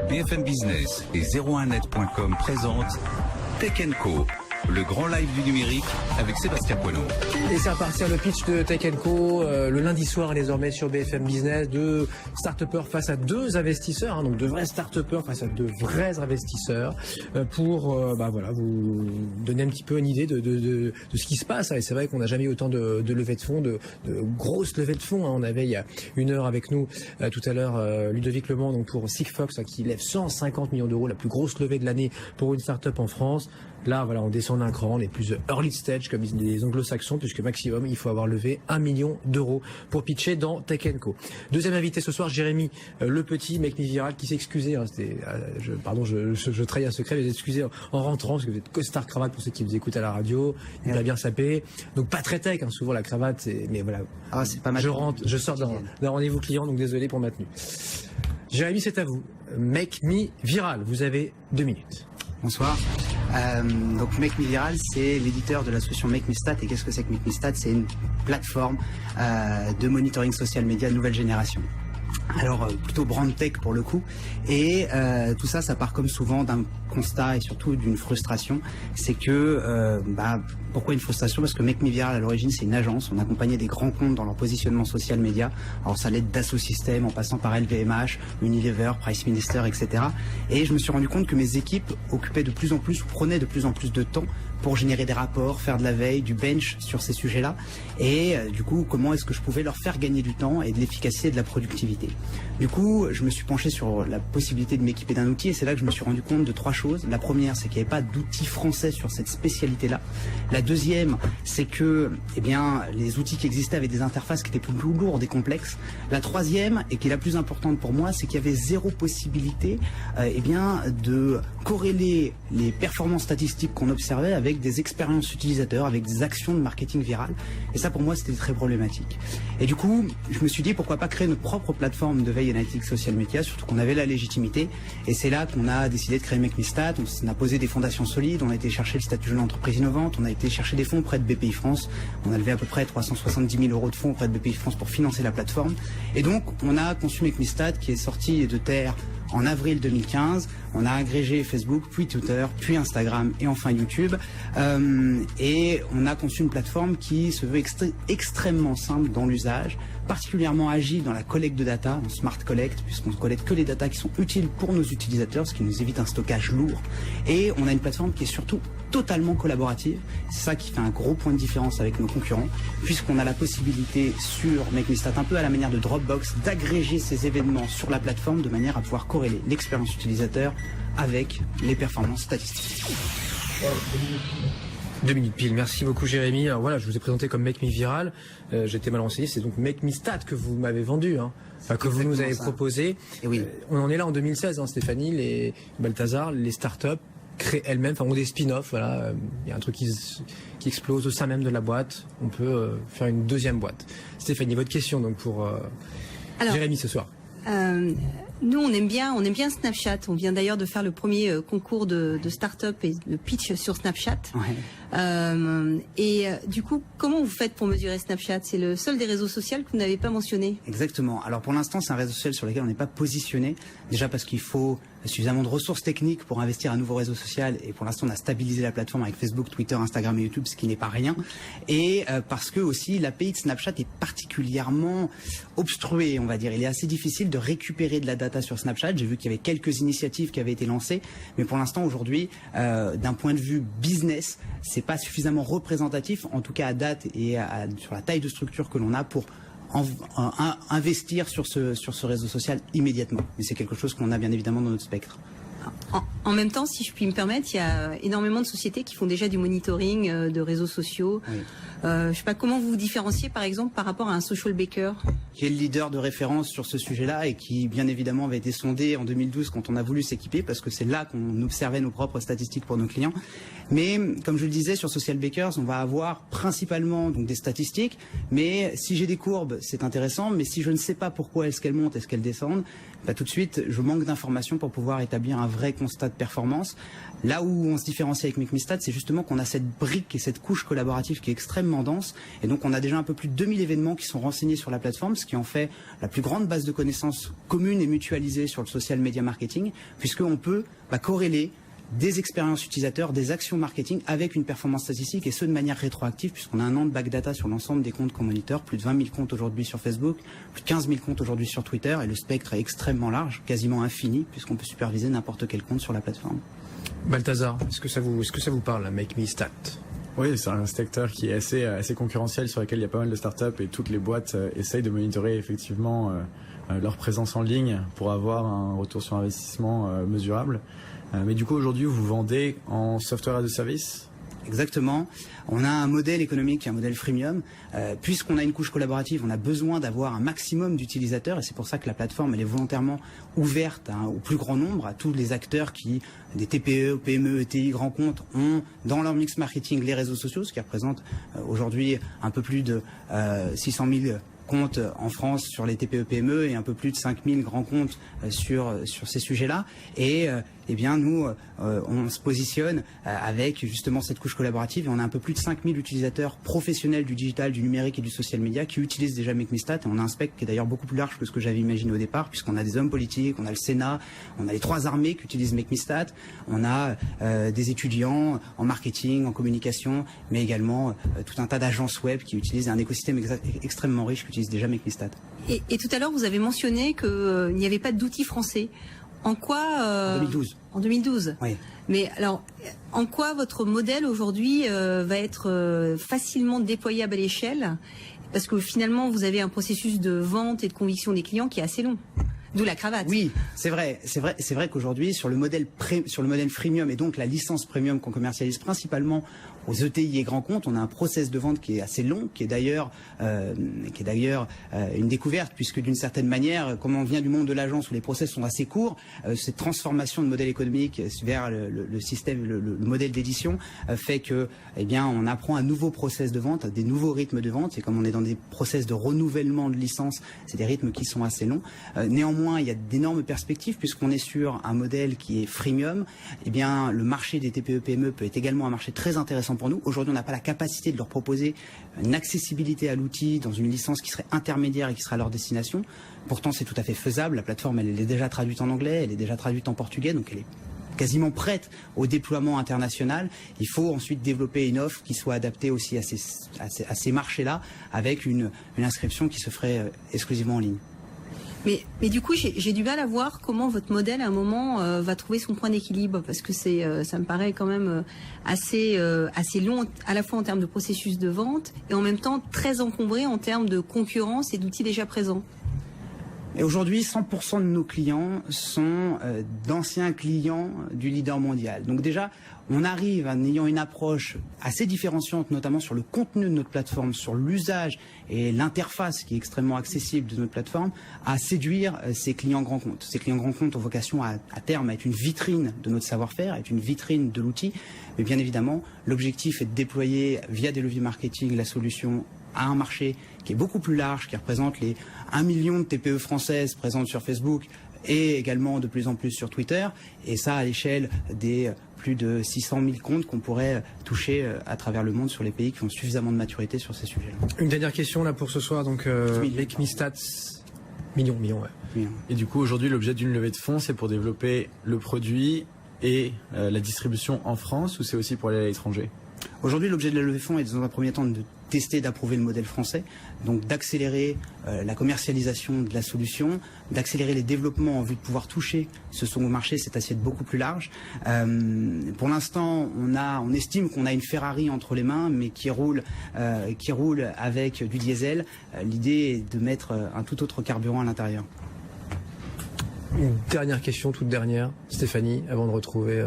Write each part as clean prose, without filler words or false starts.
BFM Business et 01net.com présentent Tech & Co, le grand live du numérique avec Sébastien Poineau. Et c'est reparti le pitch de Tech & Co, le lundi soir désormais sur BFM Business, deux start-upers face à deux investisseurs, donc de vrais start-upers face à de vrais investisseurs, pour vous donner un petit peu une idée de ce qui se passe. Et c'est vrai qu'on n'a jamais eu autant de levées de fonds, de grosses levées de fonds. On avait il y a une heure avec nous tout à l'heure Ludovic Lemont, donc pour Sigfox, qui lève 150 millions d'euros, la plus grosse levée de l'année pour une start-up en France. Là, voilà, on descend d'un cran, les plus early stage, comme disent les anglo-saxons, puisque maximum, il faut avoir levé 1 million d'euros pour pitcher dans Tech & Co. Deuxième invité ce soir, Jérémy Le Petit, Make Me Viral, qui s'est excusé. Je trahis un secret, mais vous excusez en rentrant, parce que vous êtes costard cravate pour ceux qui vous écoutent à la radio. Il a bien sapé. Donc pas très tech, souvent la cravate, mais voilà. Ah, c'est pas mal. Je sors d'un rendez-vous client, donc désolé pour ma tenue. Jérémy, c'est à vous. Make Me Viral, vous avez 2 minutes. Bonsoir. Donc Make Me Viral, c'est l'éditeur de la solution Make Me Stat. Et qu'est-ce que c'est que Make Me Stat? C'est une plateforme de monitoring social media nouvelle génération. Alors plutôt brand tech pour le coup, et tout ça part comme souvent d'un constat et surtout d'une frustration. C'est que pourquoi une frustration? Parce que Make Me Viral à l'origine c'est une agence, on accompagnait des grands comptes dans leur positionnement social média. Alors ça allait d'Asso Systèmes en passant par LVMH, Unilever, Price Minister, etc. Et je me suis rendu compte que mes équipes occupaient de plus en plus, ou prenaient de plus en plus de temps pour générer des rapports, faire de la veille, du bench sur ces sujets-là. Et du coup, comment est-ce que je pouvais leur faire gagner du temps et de l'efficacité et de la productivité? Du coup, je me suis penché sur la possibilité de m'équiper d'un outil, et c'est là que je me suis rendu compte de 3 choses. La première, c'est qu'il n'y avait pas d'outils français sur cette spécialité-là. La deuxième, c'est que les outils qui existaient avaient des interfaces qui étaient plus lourdes et complexes. La troisième, et qui est la plus importante pour moi, c'est qu'il y avait zéro possibilité de corréler les performances statistiques qu'on observait avec des expériences utilisateurs, avec des actions de marketing viral. Et ça, pour moi, c'était très problématique. Et du coup, je me suis dit, pourquoi pas créer notre propre plateforme de veille analytique social media, surtout qu'on avait la légitimité. Et c'est là qu'on a décidé de créer Make Me Stat. On a posé des fondations solides, on a été chercher le statut jeune entreprise innovante, on a été chercher des fonds auprès de BPI France. On a levé à peu près 370 000 euros de fonds auprès de BPI France pour financer la plateforme. Et donc, on a conçu Make Me Stat, qui est sorti de terre en avril 2015. On a agrégé Facebook, puis Twitter, puis Instagram et enfin YouTube. Et on a conçu une plateforme qui se veut extrêmement simple dans l'usage, particulièrement agile dans la collecte de data, en smart collect, puisqu'on ne collecte que les data qui sont utiles pour nos utilisateurs, ce qui nous évite un stockage lourd. Et on a une plateforme qui est surtout totalement collaborative. C'est ça qui fait un gros point de différence avec nos concurrents, puisqu'on a la possibilité sur Make Me Stat, un peu à la manière de Dropbox, d'agréger ces événements sur la plateforme de manière à pouvoir corréler l'expérience utilisateur avec les performances statistiques. 2 minutes pile, merci beaucoup Jérémy. Alors voilà, je vous ai présenté comme Make Me Viral, j'étais mal renseigné, c'est donc Make Me Stat que vous m'avez vendu, que vous nous avez proposé. Et oui. On en est là en 2016, Stéphanie, les Balthazar, les startups créent elles-mêmes, ont des spin-offs, voilà, il y a un truc qui explose au sein même de la boîte, on peut faire une deuxième boîte. Stéphanie, votre question donc pour Jérémy ce soir. Nous, on aime bien Snapchat. On vient d'ailleurs de faire le premier concours de start-up et de pitch sur Snapchat. Ouais. Du coup, comment vous faites pour mesurer Snapchat? C'est le seul des réseaux sociaux que vous n'avez pas mentionné. Exactement. Alors pour l'instant, c'est un réseau social sur lequel on n'est pas positionné. Déjà parce qu'il faut suffisamment de ressources techniques pour investir à un nouveau réseau social. Et pour l'instant, on a stabilisé la plateforme avec Facebook, Twitter, Instagram et YouTube, ce qui n'est pas rien. Et parce que aussi, l'API de Snapchat est particulièrement obstruée, on va dire. Il est assez difficile de récupérer de la data sur Snapchat. J'ai vu qu'il y avait quelques initiatives qui avaient été lancées. Mais pour l'instant, aujourd'hui, d'un point de vue business, c'est pas suffisamment représentatif, en tout cas à date et sur la taille de structure que l'on a pour investir sur ce réseau social immédiatement. Mais c'est quelque chose qu'on a bien évidemment dans notre spectre. En même temps, si je puis me permettre, il y a énormément de sociétés qui font déjà du monitoring de réseaux sociaux. Oui. Je sais pas comment vous vous différenciez par exemple par rapport à un social baker qui est le leader de référence sur ce sujet-là et qui bien évidemment avait été sondé en 2012 quand on a voulu s'équiper parce que c'est là qu'on observait nos propres statistiques pour nos clients. Mais comme je le disais sur Social Bakers, on va avoir principalement donc des statistiques, mais si j'ai des courbes, c'est intéressant, mais si je ne sais pas pourquoi est-ce qu'elles montent, est-ce qu'elles descendent, tout de suite je manque d'informations pour pouvoir établir un vrai constat de performance. Là où on se différencie avec MakeMeStat, c'est justement qu'on a cette brique et cette couche collaborative qui est extrêmement dense. Et donc, on a déjà un peu plus de 2000 événements qui sont renseignés sur la plateforme, ce qui en fait la plus grande base de connaissances commune et mutualisée sur le social media marketing, puisqu'on peut corréler des expériences utilisateurs, des actions marketing avec une performance statistique, et ce de manière rétroactive, puisqu'on a un an de backdata sur l'ensemble des comptes qu'on moniteur, plus de 20 000 comptes aujourd'hui sur Facebook, plus de 15 000 comptes aujourd'hui sur Twitter, et le spectre est extrêmement large, quasiment infini, puisqu'on peut superviser n'importe quel compte sur la plateforme. Balthazar, est-ce que ça vous parle, la MakeMeStat? Oui, c'est un secteur qui est assez concurrentiel, sur lequel il y a pas mal de startups, et toutes les boîtes essayent de monitorer effectivement leur présence en ligne pour avoir un retour sur investissement mesurable. Mais du coup, aujourd'hui, vous vendez en software as a service? Exactement. On a un modèle économique, un modèle freemium. Puisqu'on a une couche collaborative, on a besoin d'avoir un maximum d'utilisateurs, et c'est pour ça que la plateforme elle est volontairement ouverte au plus grand nombre, à tous les acteurs qui, des TPE, PME, ETI, grands comptes, ont dans leur mix marketing les réseaux sociaux, ce qui représente aujourd'hui un peu plus de 600 000 comptes en France sur les TPE-PME et un peu plus de 5000 grands comptes sur ces sujets-là. Et eh bien nous, on se positionne avec justement cette couche collaborative, et on a un peu plus de 5000 utilisateurs professionnels du digital, du numérique et du social media qui utilisent déjà MakeMeStat, et on a un spectre qui est d'ailleurs beaucoup plus large que ce que j'avais imaginé au départ, puisqu'on a des hommes politiques, on a le Sénat, on a les 3 armées qui utilisent MakeMeStat, on a des étudiants en marketing, en communication, mais également tout un tas d'agences web qui utilisent un écosystème extrêmement riche qui utilise déjà MakeMeStat. Et tout à l'heure, vous avez mentionné qu'il n'y avait pas d'outils français. En quoi En 2012. En 2012. Oui. Mais alors, en quoi votre modèle aujourd'hui va être facilement déployable à l'échelle? Parce que finalement, vous avez un processus de vente et de conviction des clients qui est assez long. D'où la cravate. Oui, c'est vrai qu'aujourd'hui, sur le modèle freemium, et donc la licence premium qu'on commercialise principalement aux ETI et grands comptes, on a un process de vente qui est assez long, qui est d'ailleurs une découverte, puisque d'une certaine manière, comme on vient du monde de l'agence où les process sont assez courts, cette transformation de modèle économique vers le système, le modèle d'édition, fait que, eh bien, on apprend un nouveau process de vente, des nouveaux rythmes de vente. Et comme on est dans des process de renouvellement de licence, c'est des rythmes qui sont assez longs. Néanmoins, il y a d'énormes perspectives, puisqu'on est sur un modèle qui est freemium. Eh bien, le marché des TPE-PME peut être également un marché très intéressant pour nous. Aujourd'hui, on n'a pas la capacité de leur proposer une accessibilité à l'outil dans une licence qui serait intermédiaire et qui sera à leur destination. Pourtant, c'est tout à fait faisable. La plateforme, elle est déjà traduite en anglais, elle est déjà traduite en portugais, donc elle est quasiment prête au déploiement international. Il faut ensuite développer une offre qui soit adaptée aussi à ces marchés-là, avec une inscription qui se ferait exclusivement en ligne. Mais du coup, j'ai du mal à voir comment votre modèle, à un moment, va trouver son point d'équilibre, parce que ça me paraît quand même assez long, à la fois en termes de processus de vente, et en même temps très encombré en termes de concurrence et d'outils déjà présents. Et aujourd'hui, 100% de nos clients sont d'anciens clients du leader mondial. Donc déjà, on arrive en ayant une approche assez différenciante, notamment sur le contenu de notre plateforme, sur l'usage et l'interface qui est extrêmement accessible de notre plateforme, à séduire ces clients grands comptes. Ces clients grands comptes ont vocation à terme à être une vitrine de notre savoir-faire, à être une vitrine de l'outil. Mais bien évidemment, l'objectif est de déployer via des leviers marketing la solution à un marché qui est beaucoup plus large, qui représente les 1 million de TPE françaises présentes sur Facebook et également de plus en plus sur Twitter, et ça à l'échelle des plus de 600 000 comptes qu'on pourrait toucher à travers le monde sur les pays qui ont suffisamment de maturité sur ces sujets-là. Une dernière question là pour ce soir, donc MakeMeStat, millions, ouais. Et du coup, aujourd'hui, l'objet d'une levée de fonds, c'est pour développer le produit et la distribution en France, ou c'est aussi pour aller à l'étranger? Aujourd'hui, l'objet de la levée de fonds est dans un premier temps de tester, d'approuver le modèle français, donc d'accélérer la commercialisation de la solution, d'accélérer les développements en vue de pouvoir toucher ce second marché, cette assiette beaucoup plus large. Pour l'instant, on estime qu'on a une Ferrari entre les mains, mais qui roule avec du diesel. L'idée est de mettre un tout autre carburant à l'intérieur. Une dernière question, toute dernière, Stéphanie, avant de retrouver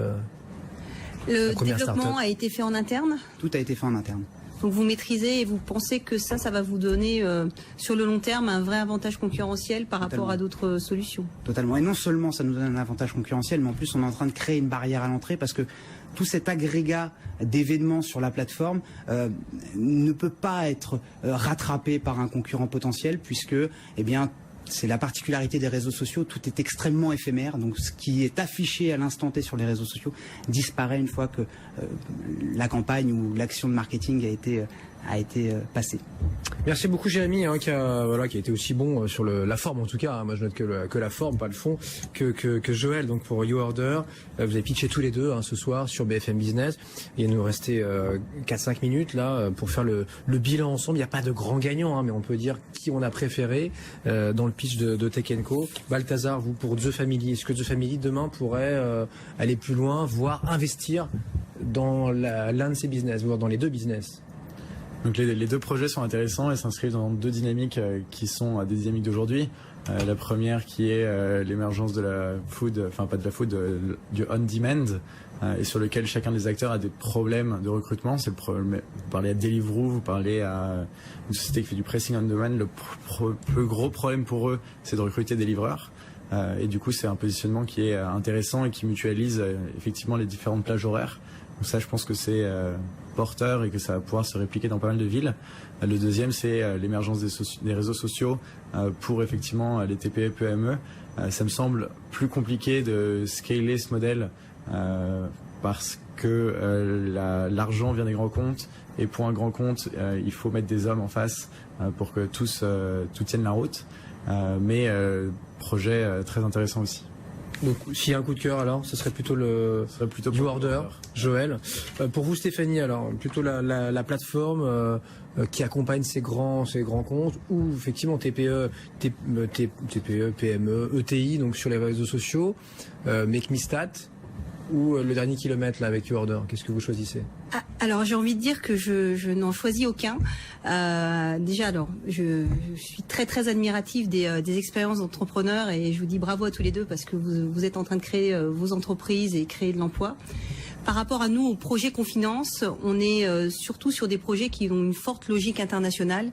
le développement a été fait en interne? Tout a été fait en interne. Donc vous maîtrisez et vous pensez que ça va vous donner sur le long terme un vrai avantage concurrentiel par rapport à d'autres solutions? Totalement. Et non seulement ça nous donne un avantage concurrentiel, mais en plus on est en train de créer une barrière à l'entrée, parce que tout cet agrégat d'événements sur la plateforme ne peut pas être rattrapé par un concurrent potentiel, puisque, eh bien, c'est la particularité des réseaux sociaux, tout est extrêmement éphémère, donc ce qui est affiché à l'instant T sur les réseaux sociaux disparaît une fois que la campagne ou l'action de marketing a été passée. Merci beaucoup Jérémy, qui a été aussi bon sur la forme en tout cas. Moi je note que la forme, pas le fond, que Joël. Donc pour YouOrder, vous avez pitché tous les deux ce soir sur BFM Business. Il nous restait 4-5 minutes là pour faire le bilan ensemble. Il n'y a pas de grand gagnant, mais on peut dire qui on a préféré dans le pitch de Tech & Co. Balthazar, vous pour The Family, est-ce que The Family demain pourrait aller plus loin, voire investir dans l'un de ses business, voire dans les deux business? Donc les deux projets sont intéressants et s'inscrivent dans deux dynamiques qui sont des dynamiques d'aujourd'hui. La première qui est l'émergence de la food, enfin pas de la food, du on-demand, et sur lequel chacun des acteurs a des problèmes de recrutement. C'est le problème. Vous parlez à Deliveroo, vous parlez à une société qui fait du pressing on demand. Le plus gros problème pour eux, c'est de recruter des livreurs. Et du coup, c'est un positionnement qui est intéressant et qui mutualise effectivement les différentes plages horaires. Donc ça, je pense que c'est porteur et que ça va pouvoir se répliquer dans pas mal de villes. Le deuxième, c'est l'émergence des réseaux sociaux pour effectivement les TPE, PME. Ça me semble plus compliqué de scaler ce modèle parce que l'argent vient des grands comptes et pour un grand compte, il faut mettre des hommes en face pour que tout tienne la route. Mais projet très intéressant aussi. Donc, s'il y a un coup de cœur, alors, ce serait plutôt YouOrder, Joël. Pour vous, Stéphanie, alors, plutôt la plateforme qui accompagne ces grands comptes, ou effectivement TPE, PME, ETI, donc sur les réseaux sociaux, Make Me Stat, ou le dernier kilomètre là avec YouOrder. Qu'est-ce que vous choisissez? Alors j'ai envie de dire que je n'en choisis aucun. Déjà alors je suis très très admirative des expériences d'entrepreneurs et je vous dis bravo à tous les deux parce que vous êtes en train de créer vos entreprises et créer de l'emploi. Par rapport à nous, aux projets qu'on finance, on est surtout sur des projets qui ont une forte logique internationale,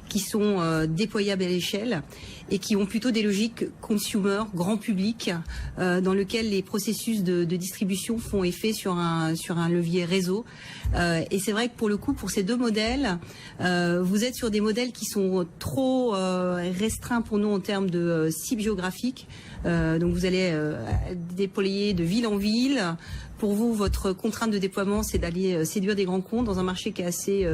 qui sont déployables à l'échelle et qui ont plutôt des logiques consumer, grand public, dans lequel les processus de distribution font effet sur un levier réseau. Et c'est vrai que pour le coup, pour ces deux modèles, vous êtes sur des modèles qui sont trop restreints pour nous en termes de cible géographique. Donc vous allez déployer de ville en ville. Pour vous, votre contrainte de déploiement, c'est d'aller séduire des grands comptes dans un marché qui est assez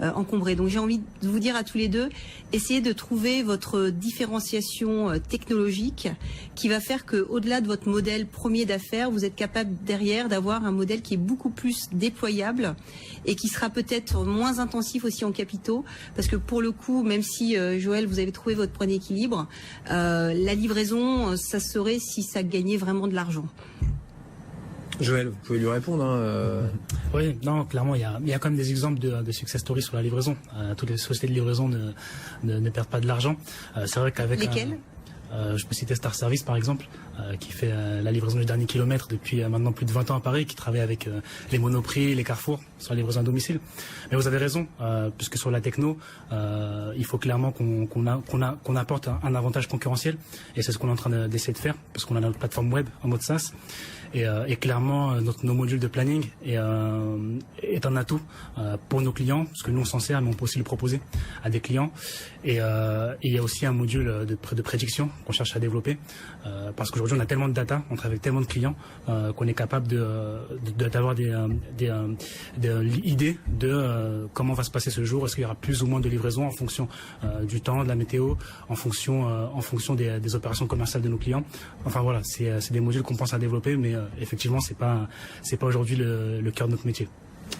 encombré. Donc j'ai envie de vous dire à tous les deux, essayez de trouver votre différenciation technologique qui va faire que, au-delà de votre modèle premier d'affaires, vous êtes capable derrière d'avoir un modèle qui est beaucoup plus déployable et qui sera peut-être moins intensif aussi en capitaux. Parce que pour le coup, même si Joël, vous avez trouvé votre point d'équilibre, la livraison, ça serait si ça gagnait vraiment de l'argent. Joël, vous pouvez lui répondre. Oui, non, clairement, il y a quand même des exemples de success stories sur la livraison. Toutes les sociétés de livraison ne perdent pas de l'argent. C'est vrai qu'avec lesquelles je peux citer Star Service par exemple, qui fait la livraison du dernier kilomètre depuis maintenant plus de 20 ans à Paris, qui travaille avec les Monoprix, les Carrefour sur la livraison à domicile. Mais vous avez raison, puisque sur la techno, il faut clairement qu'on apporte un avantage concurrentiel, et c'est ce qu'on est en train d'essayer de faire, parce qu'on a notre plateforme web en mode SaaS. Et clairement, nos modules de planning est un atout pour nos clients, parce que nous on s'en sert, mais on peut aussi le proposer à des clients. Et il y a aussi un module de prédiction qu'on cherche à développer, parce qu'aujourd'hui on a tellement de data, on travaille avec tellement de clients qu'on est capable d'avoir des idées de comment va se passer ce jour. Est-ce qu'il y aura plus ou moins de livraisons en fonction du temps, de la météo, en fonction des opérations commerciales de nos clients. Enfin voilà, c'est des modules qu'on pense à développer, mais effectivement, c'est pas aujourd'hui le cœur de notre métier.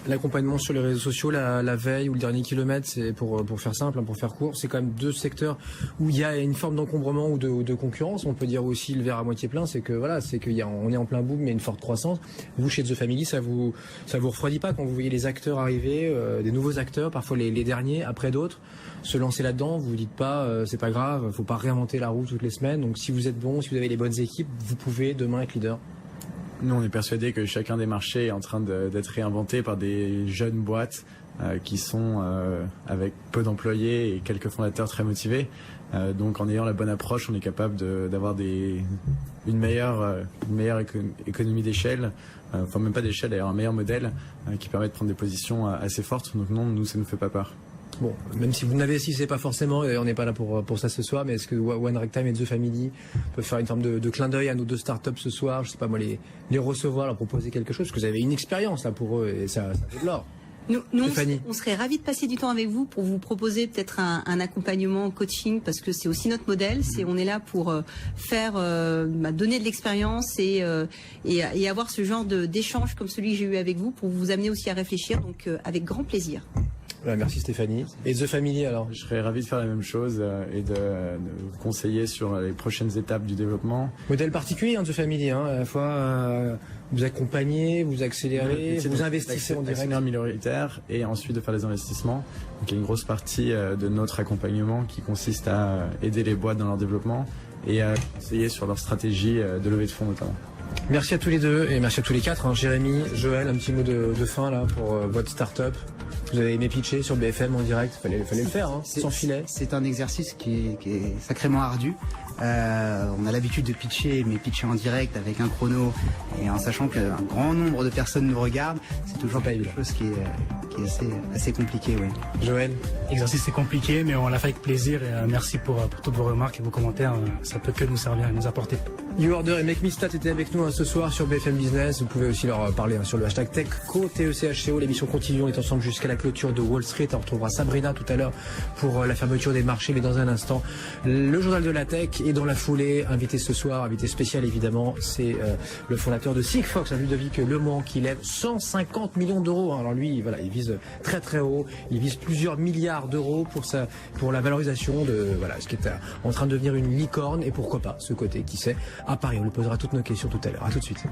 L'accompagnement sur les réseaux sociaux, la veille ou le dernier kilomètre, c'est pour faire simple, pour faire court, c'est quand même deux secteurs où il y a une forme d'encombrement ou de concurrence. On peut dire aussi le verre à moitié plein, c'est que voilà, on est en plein boom, mais une forte croissance. Vous, chez The Family, ça vous refroidit pas quand vous voyez les acteurs arriver, des nouveaux acteurs, parfois les derniers après d'autres, se lancer là-dedans. Vous vous dites pas, c'est pas grave, faut pas réinventer la roue toutes les semaines. Donc si vous êtes bon, si vous avez les bonnes équipes, vous pouvez demain être leader. Nous, on est persuadés que chacun des marchés est en train d'être réinventé par des jeunes boîtes qui sont avec peu d'employés et quelques fondateurs très motivés. Donc, en ayant la bonne approche, on est capable d'avoir une meilleure économie d'échelle, enfin même pas d'échelle, d'ailleurs un meilleur modèle qui permet de prendre des positions assez fortes. Donc non, nous, ça nous fait pas peur. bon, même si vous n'investissez pas forcément, et on n'est pas là pour ça ce soir, mais est-ce que One Ragtime et The Family peuvent faire une forme de clin d'œil à nos 2 startups ce soir, je sais pas moi, les recevoir, leur proposer quelque chose, parce que vous avez une expérience là pour eux, et ça fait de l'or. Nous on serait ravis de passer du temps avec vous pour vous proposer peut-être un accompagnement coaching, parce que c'est aussi notre modèle. On est là pour faire donner de l'expérience et avoir ce genre d'échange comme celui que j'ai eu avec vous, pour vous amener aussi à réfléchir. Donc avec grand plaisir. Merci Stéphanie. Et The Family alors? Je serais ravi de faire la même chose et de vous conseiller sur les prochaines étapes du développement. Modèle particulier, The Family, à la fois vous accompagnez, vous accélérez, vous investissez en direct. Actionnaire minoritaire et ensuite de faire des investissements. Donc il y a une grosse partie de notre accompagnement qui consiste à aider les boîtes dans leur développement et à conseiller sur leur stratégie de levée de fonds notamment. Merci à tous les deux et merci à tous les 4. Jérémy, Joël, un petit mot de fin là pour votre start-up. Vous avez aimé pitcher sur BFM en direct, fallait le faire, sans filet. C'est un exercice qui est sacrément ardu. On a l'habitude de pitcher, mais pitcher en direct avec un chrono et en sachant qu'un grand nombre de personnes nous regardent, c'est toujours quelque chose qui est assez compliqué. Oui. Joël, l'exercice c'est compliqué, mais on l'a fait avec plaisir et merci pour toutes vos remarques et vos commentaires. Ça peut que nous servir et nous apporter. YouOrder et Make Me Stat étaient avec nous ce soir sur BFM Business. Vous pouvez aussi leur parler sur le hashtag TechCo, TECHCO. L'émission continue, on est ensemble jusqu'à la clôture de Wall Street. On retrouvera Sabrina tout à l'heure pour la fermeture des marchés, mais dans un instant, le journal de la tech. Et dans la foulée, invité ce soir, invité spécial évidemment, c'est le fondateur de Sigfox, Ludovic Lemont, qui lève 150 millions d'euros. Alors lui, voilà, il vise très très haut, il vise plusieurs milliards d'euros pour la valorisation de ce qui est en train de devenir une licorne, et pourquoi pas ce côté, qui sait, à Paris. On lui posera toutes nos questions tout à l'heure. À tout de suite.